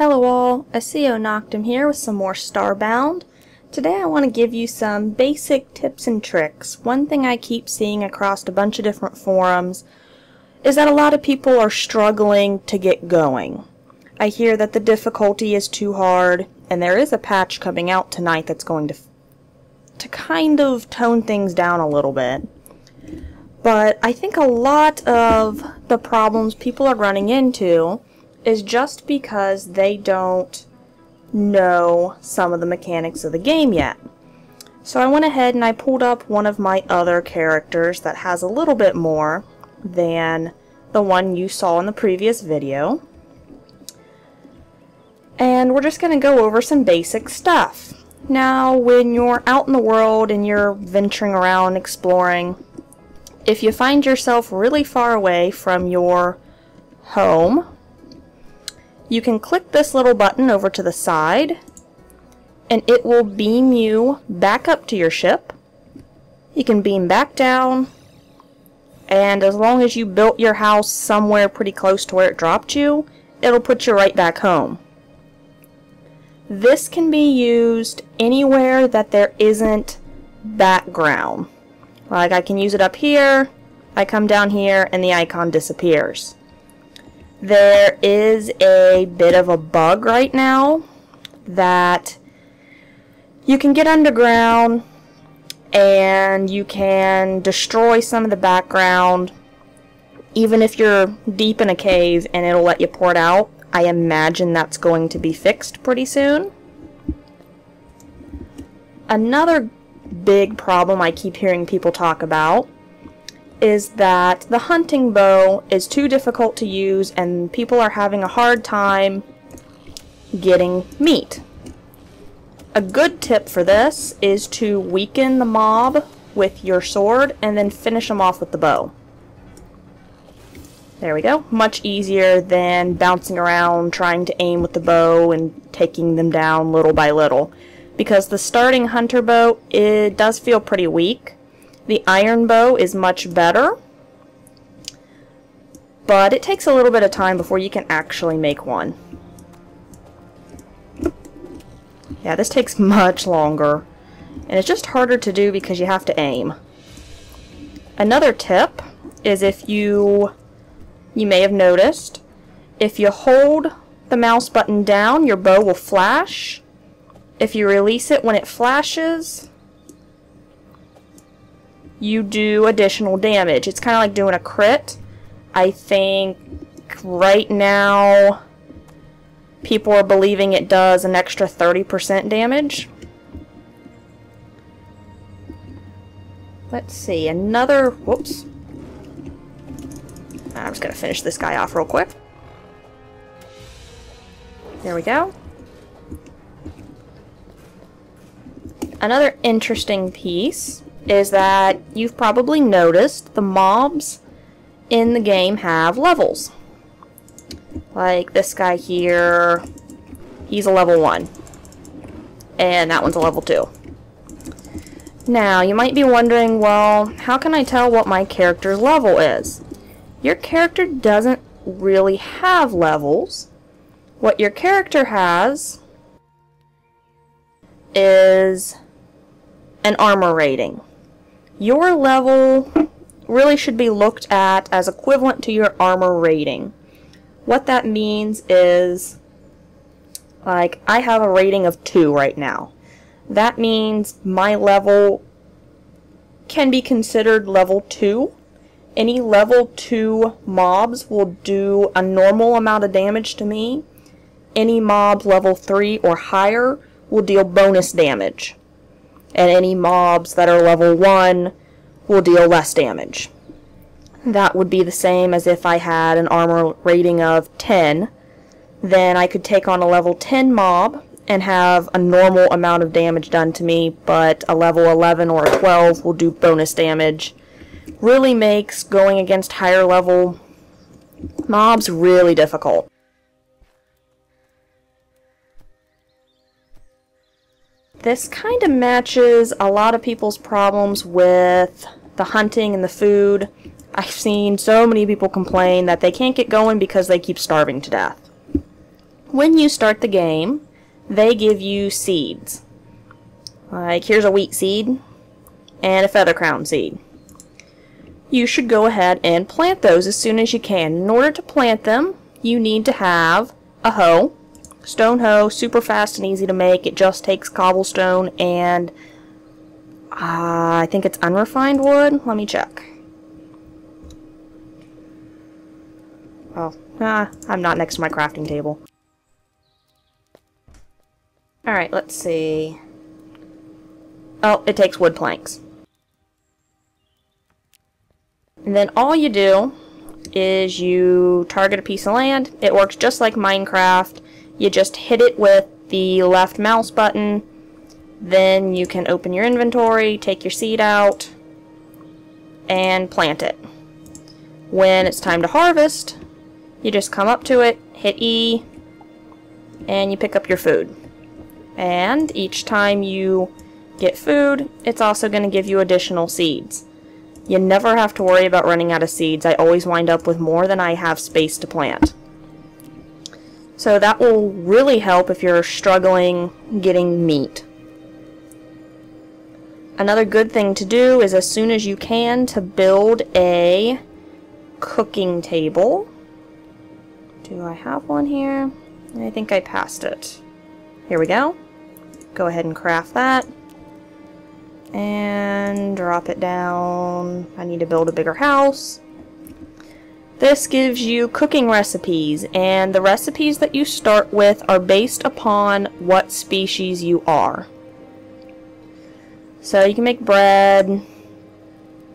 Hello all, SEO Noctum here with some more Starbound. Today I want to give you some basic tips and tricks. One thing I keep seeing across a bunch of different forums is that a lot of people are struggling to get going. I hear that the difficulty is too hard, and there is a patch coming out tonight that's going to kind of tone things down a little bit. But I think a lot of the problems people are running into is just because they don't know some of the mechanics of the game yet. So I went ahead and I pulled up one of my other characters that has a little bit more than the one you saw in the previous video. And we're just going to go over some basic stuff. Now, when you're out in the world and you're venturing around exploring, if you find yourself really far away from your home, you can click this little button over to the side and it will beam you back up to your ship. You can beam back down, and as long as you built your house somewhere pretty close to where it dropped you, it'll put you right back home. This can be used anywhere that there isn't background. Like I can use it up here, I come down here, and the icon disappears. There is a bit of a bug right now that you can get underground and you can destroy some of the background even if you're deep in a cave, and it'll let you port out. I imagine that's going to be fixed pretty soon. Another big problem I keep hearing people talk about is that the hunting bow is too difficult to use and people are having a hard time getting meat. A good tip for this is to weaken the mob with your sword and then finish them off with the bow. There we go. Much easier than bouncing around trying to aim with the bow and taking them down little by little. Because the starting hunter bow, it does feel pretty weak. The iron bow is much better, but it takes a little bit of time before you can actually make one. Yeah, this takes much longer, and it's just harder to do because you have to aim. Another tip is if you may have noticed, if you hold the mouse button down, your bow will flash. If you release it when it flashes, you do additional damage. It's kind of like doing a crit. I think right now people are believing it does an extra 30% damage. Let's see, another, whoops. I'm just going to finish this guy off real quick. There we go. Another interesting piece is that you've probably noticed the mobs in the game have levels. Like this guy here, he's a level 1. And that one's a level 2. Now, you might be wondering, well, how can I tell what my character's level is? Your character doesn't really have levels. What your character has is an armor rating. Your level really should be looked at as equivalent to your armor rating. What that means is, like, I have a rating of 2 right now. That means my level can be considered level 2. Any level 2 mobs will do a normal amount of damage to me. Any mobs level 3 or higher will deal bonus damage. And any mobs that are level 1 will deal less damage. That would be the same as if I had an armor rating of 10. Then I could take on a level 10 mob and have a normal amount of damage done to me, but a level 11 or a 12 will do bonus damage. Really makes going against higher level mobs really difficult. This kind of matches a lot of people's problems with the hunting and the food. I've seen so many people complain that they can't get going because they keep starving to death. When you start the game, they give you seeds. Like, here's a wheat seed and a feather crown seed. You should go ahead and plant those as soon as you can. In order to plant them, you need to have a hoe. Stone hoe, super fast and easy to make. It just takes cobblestone and I think it's unrefined wood. Let me check. Oh, I'm not next to my crafting table. Alright, let's see. Oh, it takes wood planks. And then all you do is you target a piece of land. It works just like Minecraft. You just hit it with the left mouse button. Then you can open your inventory, take your seed out, and plant it. When it's time to harvest, you just come up to it, hit E, and you pick up your food. And each time you get food, it's also going to give you additional seeds. You never have to worry about running out of seeds. I always wind up with more than I have space to plant. So that will really help if you're struggling getting meat. Another good thing to do is as soon as you can to build a cooking table. Do I have one here? I think I passed it. Here we go. Go ahead and craft that. And drop it down. I need to build a bigger house. This gives you cooking recipes, and the recipes that you start with are based upon what species you are. So you can make bread,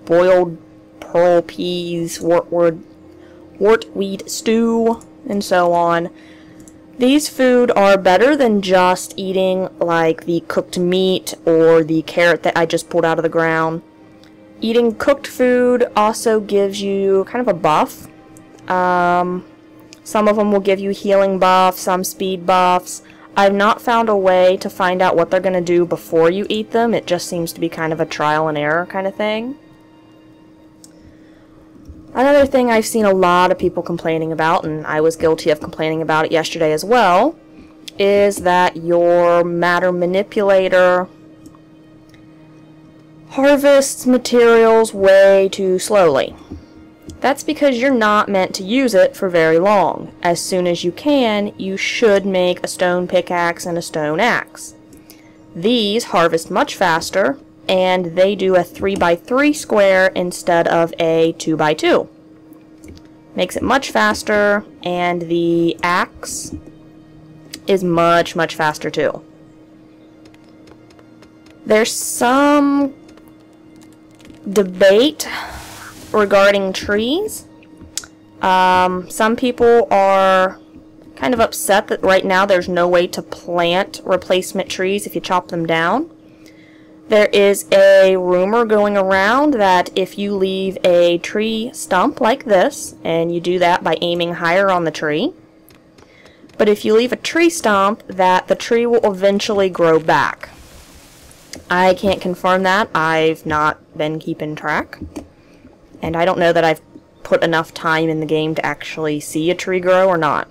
boiled pearl peas, wort wheat stew, and so on. These food are better than just eating like the cooked meat or the carrot that I just pulled out of the ground. Eating cooked food also gives you kind of a buff. Some of them will give you healing buffs, some speed buffs. I've not found a way to find out what they're going to do before you eat them. It just seems to be kind of a trial and error kind of thing. Another thing I've seen a lot of people complaining about, and I was guilty of complaining about it yesterday as well, is that your matter manipulator harvests materials way too slowly. That's because you're not meant to use it for very long. As soon as you can, you should make a stone pickaxe and a stone axe. These harvest much faster, and they do a 3x3 square instead of a 2x2. Makes it much faster, and the axe is much faster too. There's some debate regarding trees. Some people are kind of upset that right now there's no way to plant replacement trees if you chop them down. There is a rumor going around that if you leave a tree stump like this, and you do that by aiming higher on the tree, but if you leave a tree stump, that the tree will eventually grow back. I can't confirm that. I've not been keeping track. And I don't know that I've put enough time in the game to actually see a tree grow or not.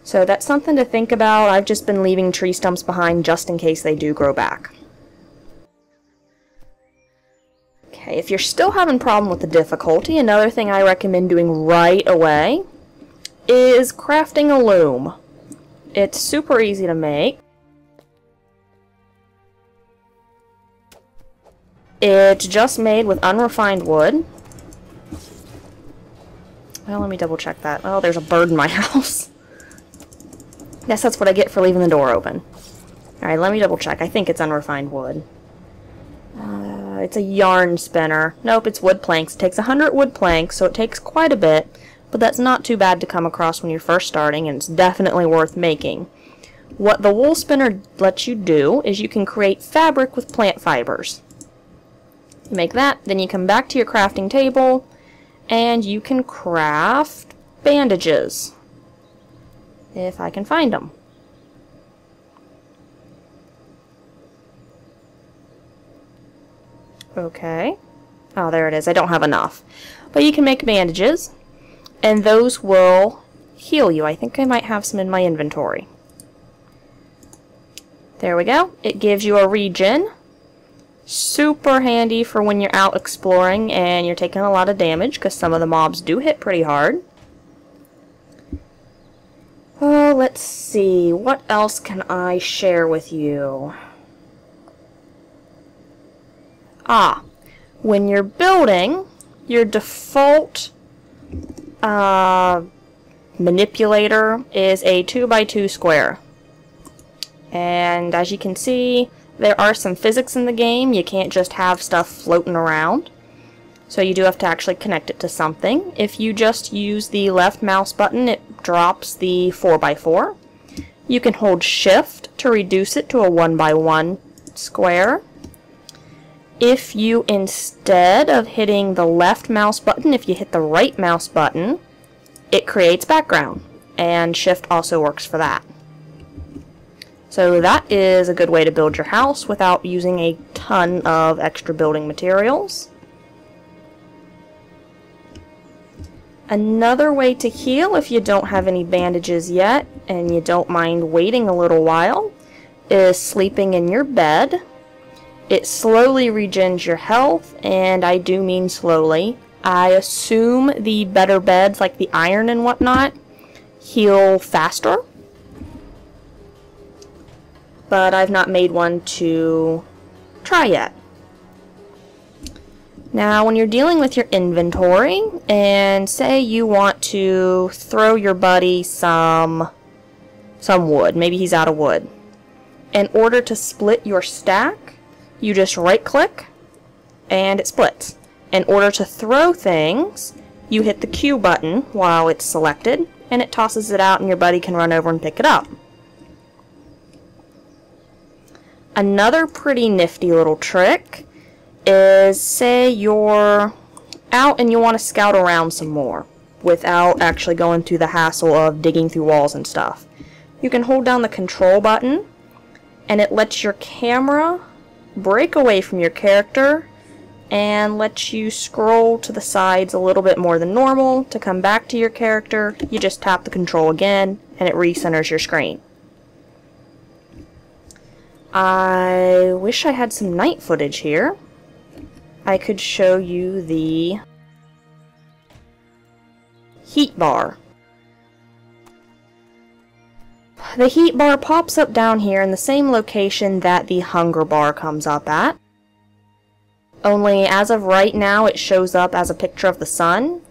So that's something to think about. I've just been leaving tree stumps behind just in case they do grow back. Okay, if you're still having a problem with the difficulty, another thing I recommend doing right away is crafting a loom. It's super easy to make. It's just made with unrefined wood. Well, let me double check that. Oh, there's a bird in my house. Guess that's what I get for leaving the door open. Alright, let me double check. I think it's unrefined wood. It's a yarn spinner. Nope, it's wood planks. It takes 100 wood planks, so it takes quite a bit, but that's not too bad to come across when you're first starting, and it's definitely worth making. What the wool spinner lets you do is you can create fabric with plant fibers. You make that, then you come back to your crafting table, and you can craft bandages. If I can find them. Okay. Oh, there it is. I don't have enough. But you can make bandages, and those will heal you. I think I might have some in my inventory. There we go. It gives you a regen. Super handy for when you're out exploring and you're taking a lot of damage, because some of the mobs do hit pretty hard. Oh, let's see. What else can I share with you? Ah, when you're building, your default manipulator is a 2x2 square. And as you can see, there are some physics in the game. You can't just have stuff floating around. So you do have to actually connect it to something. If you just use the left mouse button, it drops the 4x4. You can hold shift to reduce it to a 1x1 square. If you, instead of hitting the left mouse button, if you hit the right mouse button, it creates background. And shift also works for that. So that is a good way to build your house without using a ton of extra building materials. Another way to heal if you don't have any bandages yet and you don't mind waiting a little while is sleeping in your bed. It slowly regens your health, and I do mean slowly. I assume the better beds like the iron and whatnot heal faster, but I've not made one to try yet. Now, when you're dealing with your inventory, and say you want to throw your buddy some wood, maybe he's out of wood. In order to split your stack, you just right-click, and it splits. In order to throw things, you hit the Q button while it's selected, and it tosses it out, and your buddy can run over and pick it up. Another pretty nifty little trick is, say you're out and you want to scout around some more without actually going through the hassle of digging through walls and stuff. You can hold down the control button and it lets your camera break away from your character and lets you scroll to the sides a little bit more than normal. To come back to your character, you just tap the control again and it recenters your screen. I wish I had some night footage here. I could show you the heat bar. The heat bar pops up down here in the same location that the hunger bar comes up at. Only as of right now it shows up as a picture of the sun.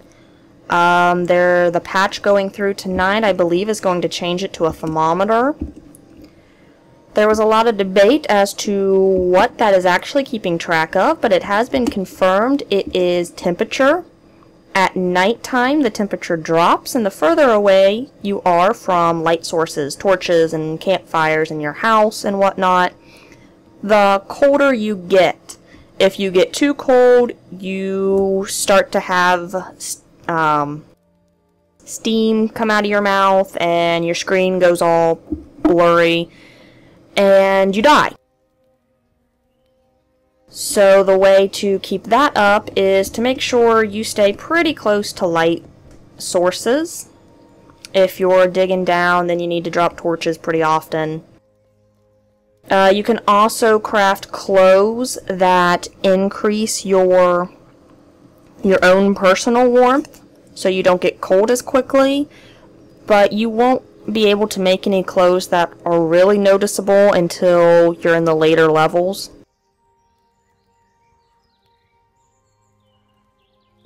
The patch going through tonight, I believe, is going to change it to a thermometer. There was a lot of debate as to what that is actually keeping track of, but it has been confirmed it is temperature. At nighttime, the temperature drops, and the further away you are from light sources, torches and campfires in your house and whatnot, the colder you get. If you get too cold, you start to have steam come out of your mouth, and your screen goes all blurry, and you die. So the way to keep that up is to make sure you stay pretty close to light sources. If you're digging down, then you need to drop torches pretty often. You can also craft clothes that increase your own personal warmth, so you don't get cold as quickly, but you won't be able to make any clothes that are really noticeable until you're in the later levels.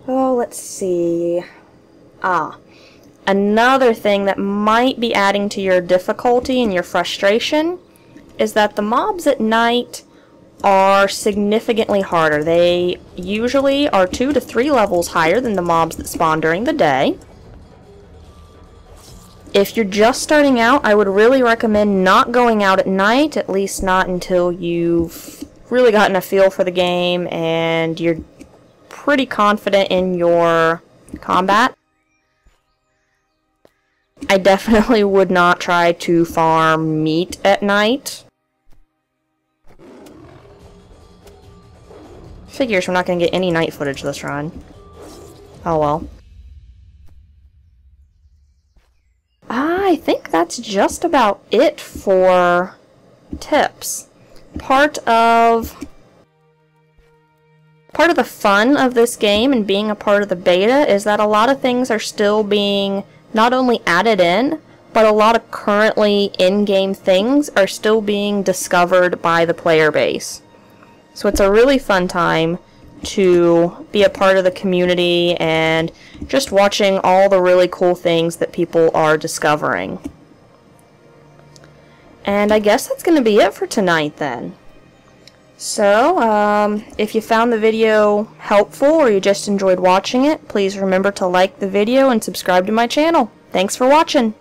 Oh, let's see. Another thing that might be adding to your difficulty and your frustration is that the mobs at night are significantly harder. They usually are 2 to 3 levels higher than the mobs that spawn during the day. If you're just starting out, I would really recommend not going out at night, at least not until you've really gotten a feel for the game and you're pretty confident in your combat. I definitely would not try to farm meat at night. Figures we're not going to get any night footage this run. Oh well. I think that's just about it for tips. Part of the fun of this game and being a part of the beta is that a lot of things are still being not only added in, but a lot of currently in-game things are still being discovered by the player base. So it's a really fun time to be a part of the community and just watching all the really cool things that people are discovering. And I guess that's going to be it for tonight then. So, if you found the video helpful or you just enjoyed watching it, please remember to like the video and subscribe to my channel. Thanks for watching!